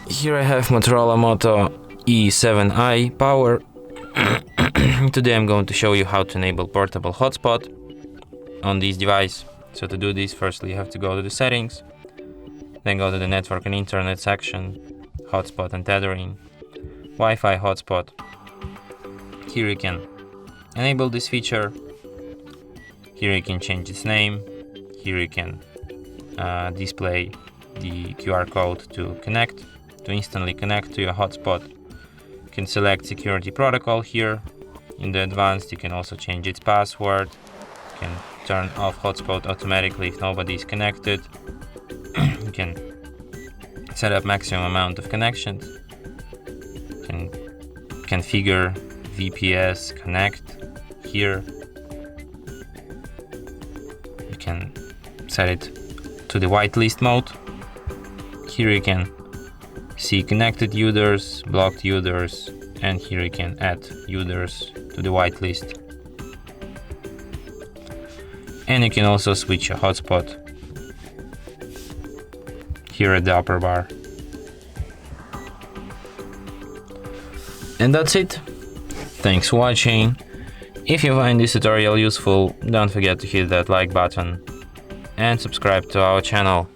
Here I have Motorola Moto E7i Power. Today I'm going to show you how to enable portable hotspot on this device. So to do this, firstly you have to go to the settings, then go to the network and internet section, hotspot and tethering, Wi-Fi hotspot. Here you can enable this feature. Here you can change its name. Here you can display the QR code to instantly connect to your hotspot. You can select security protocol here. In the advanced, you can also change its password. You can turn off hotspot automatically if nobody is connected. You can set up maximum amount of connections. You can configure VPS connect here. You can set it to the whitelist mode. Here you can see connected users, blocked users, and here you can add users to the whitelist. And you can also switch a hotspot here at the upper bar. And that's it. Thanks for watching. If you find this tutorial useful, don't forget to hit that like button and subscribe to our channel.